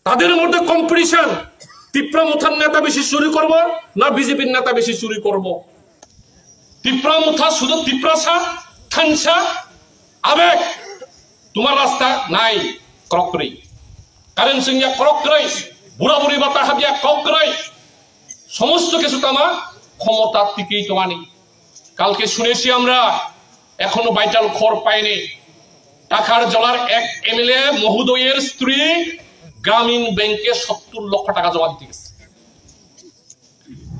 তাদের মধ্যে কম্পিটিশন, তিপ্রামুথার নেতা বেশি চুরি করব না বিজেপির নেতা বেশি চুরি করব। তিপ্রামুথা শুধু তিপ্রাসা থানসা আবেগ, তোমার রাস্তা নাই ক্রকরি, কারেন্ট সিংয়া ক্রকরাই, বুড়া বুড়ি বাতা হাবিয়া ক্রকরাই, সমস্ত কিছু তামা ক্ষমতার দিকেই তোমানি। কালকে শুনেছি আমরা, এখনো ভাইটাল খবর পাইনি, টাকার জলার এক এমএলএ মহোদয়ের স্ত্রী গ্রামীণ ব্যাংকে 70 লক্ষ টাকা জমা দিতে গেছে।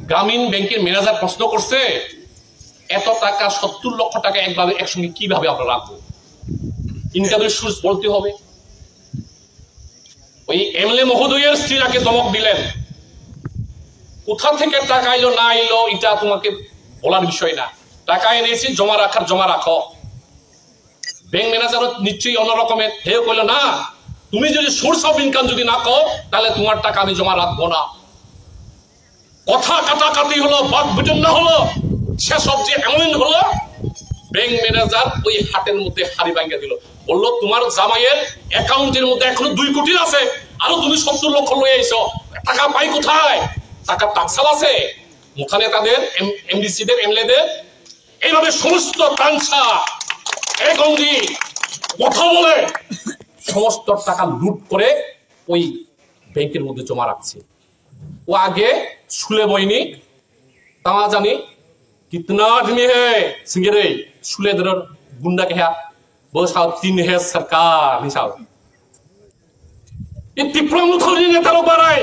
গ্রামীণ ব্যাংকের ম্যানেজার প্রশ্ন করছে, এত টাকা 70 লক্ষ টাকা একসঙ্গে কিভাবে আমরা রাখবো? ইনকামের সোর্স বলতে হবে। ওই এমএলএ মহোদয়ের স্ত্রীরাকে ধমক দিলেন, কোথা থেকে টাকা এলো না এলো এটা তোমাকে বলার বিষয় না, টাকা এনেছি জমা রাখার জমা রাখো। ব্যাংক ম্যানেজার নিশ্চয়ই অন্যরকমের হেও কইল, না তুমি যদি সোর্স অফ ইনকাম যদি না কও তাহলে তোমার টাকা আমি জমা রাখবো না। কথা কাটাকাটি হলো, বাক বিতণ্ডা হলো, শেষ অবধি এমন হলো ব্যাংক ম্যানেজার ওই হাটের মধ্যে হাড়ি ভাঙিয়ে দিল, বললো তোমার জামাইয়ের অ্যাকাউন্টের মধ্যে এখনো 2 কোটি আছে, আরো তুমি 70 লক্ষ লয়ে আইছো, টাকা পাই কোথায়? টাকা টাকসাল আছে মুখানে তাদের এমডিসিদের এমএলএদের। এইভাবে সমস্ত তানসা একঙ্গি কথা বলে সমস্ত টাকা লুট করে ওই ব্যাংকের মধ্যে জমা রাখছে। ও আগে শুলে বইনি, তা জানি कितना आदमी है सिंगरे सुले दर गुंडा के है वो साव 3 है सरकार नहीं साव ये तिप्रामुथरी नेतारों पर आए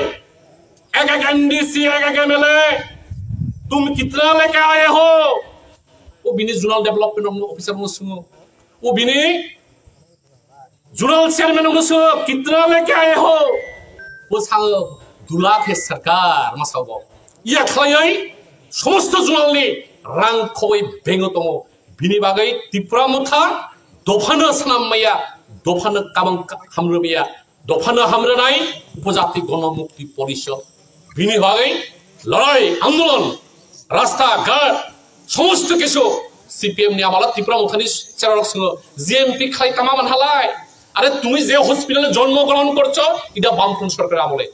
एक एनडीसी एक एमएलए तुम कितना लेके आए हो? वो बिनी जोनल डेवलपमेंट ऑफिसर मुझसे वो बिनी जोनल चेयरमैन मुझसे कितना लेके आए हो? वो साव 2 लाख है सरकार मसाव ये खाई समस्त जोनल ने रां खबै बेंगतमो बिनि बागै तिप्रामुथा दफानो सानामैया दफानो कामं हामरमिया दफानो हामरनाय उपजाति गणमुक्ति परिषद बिनि बागै लड़ाई आंदोलन रास्ता घाट समस्त किछु सीपीएम नि आमाला तिप्रामुथानि चेरारक संग जीएमपी खाइ तामामान हालाय आरे तुमि जे हस्पिटाले जन्मग्रहण करছো এটা বামফ্রন্ট সরকারের আমলে,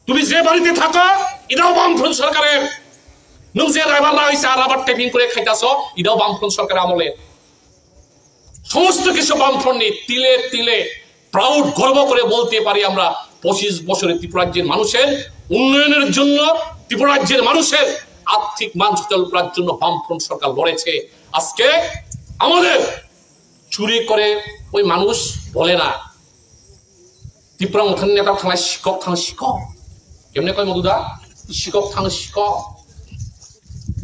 তুমি যে বাড়িতে থাকো এটাও বামফ্রন্ট সরকারের, नों जे ड्राइभार लाइसा आबाद टेपिं करे खाइतासो इदाव बामफ्रन्ट सरकार আমলে সমস্ত কিছু বামফ্রন্টনি তিলে তিলে প্রাউড গর্ব করে বলতে পারি আমরা 25 বছরে ত্রিপুরা রাজ্যের মানুষের উন্নয়নের জন্য, ত্রিপুরা রাজ্যের মানুষের আর্থিক মান সচল করার জন্য বামফ্রন্ট সরকার লড়েছে। আজকে আমাদের চুরি করে ওই মানুষ বলে না ত্রিপুরা মুথান নেতা থানায় শিক্ষক থানা শিক্ষক কেমনে কয় মধুদা শিক্ষক থানা শিক্ষক।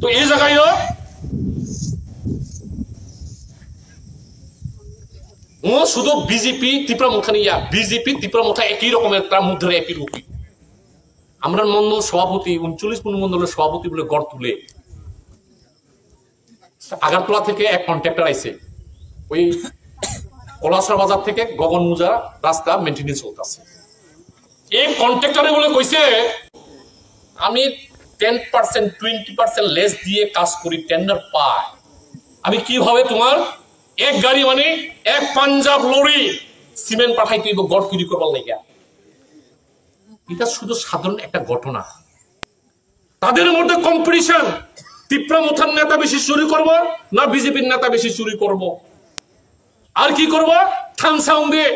तो ये जगह वो शुद्ध बीजेपी त्रिपुरामुथानिया बीजेपी त्रिपुरामुथा एक ही रकम मुद्रा एक ही रूपी আমরা মন্ডল সভাপতি 39 মন্ডলের সভাপতি বলে গড় তুলে আগারতলা থেকে এক কন্ট্রাক্টর আইছে, ওই কলাসরা বাজার থেকে গগন মুজা রাস্তা মেইনটেনেন্স চলতেছে। এই কন্ট্রাক্টরে বলে কইছে আমি 10% 20% লেস দিয়ে কাজ করি, টেন্ডার পাই, আমি কিভাবে তোমার এক গাড়ি মানে এক পাঞ্জাব লরি সিমেন্ট পাঠাই তুই গড় তৈরি করবার লাগিয়া। এটা শুধু সাধারণ একটা ঘটনা। তাদের মধ্যে কম্পিটিশন, তিপ্রামুথার নেতা বেশি চুরি করব না বিজেপির নেতা বেশি চুরি করব, আর কি করব থানসাউং দিয়ে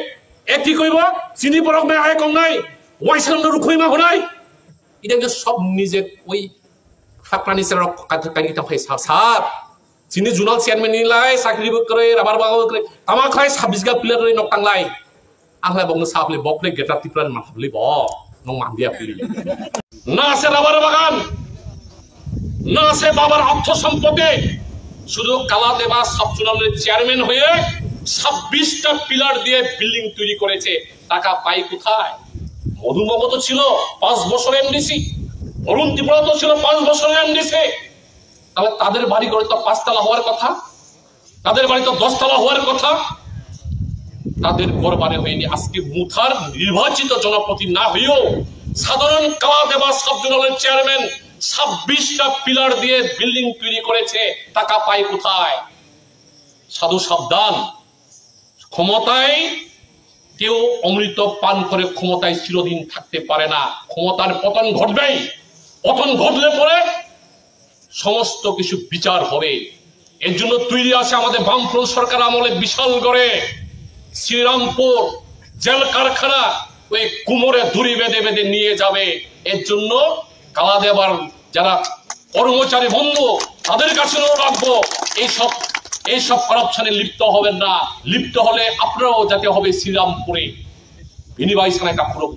একই কইব চিনি পরক মে আয় কম নাই ওয়াইসান রুখইমা হনাই। এটা সব নিজের ওই হাকরানি স্যার কাহিনীটা ভাই স্যার চিনি জোনাল চেয়ারম্যান নিলাই চাকরি করে রাবার বাগান করে তামা খাই 26 গা প্লেয়ার নক টাংলাই আহলাই বগনো সাপলে বকলে গেটা ত্রিপুরার মাথাবলি ব নং মান্দিয়া প্লি না আছে রাবার বাগান, না আছে বাবার অর্থ সম্পদে, শুধু কালা দেবা সাব জোনালের চেয়ারম্যান হয়ে 26টা পিলার দিয়ে বিল্ডিং তৈরি করেছে। টাকা পাই কোথায়? মধুবাবু তো ছিল 5 বছর এমডিসি, অরুণ ত্রিপুরা তো ছিল 5 বছরের এমডিসি, তাহলে তাদের বাড়ি ঘরে তো 5 তলা হওয়ার কথা, তাদের বাড়ি তো 10 তলা হওয়ার কথা, তাদের ঘর বাড়ি হয়নি। আজকে মুথার নির্বাচিত জনপ্রতিনিধি না হয়েও সাধারণ কালা দেবা সাব জোনালের চেয়ারম্যান 26টা পিলার দিয়ে বিল্ডিং তৈরি করেছে, টাকা পাই কোথায়? সাধু সাবধান, ক্ষমতায় কেউ অমৃত পান করে ক্ষমতায় চিরদিন থাকতে পারে না। ক্ষমতার পতন ঘটবেই। পতন ঘটলে পরে সমস্ত কিছু বিচার হবে। এর জন্য তৈরি আছে আমাদের বামফ্রন্ট সরকার আমলে বিশাল করে শ্রীরামপুর জেল কারখানা ওই কুমোরে দড়ি বেঁধে বেঁধে নিয়ে যাবে। এর জন্য কালা দেবার যারা কর্মচারী বন্ধু তাদের কাছেও রাখবো, এইসব করাপশনে লিপ্ত হবেন না। লিপ্ত হলে আপনারাও যাতে হবে শ্রীরামপুরে বিনিময় ছাড়া একটা খুঁড়ো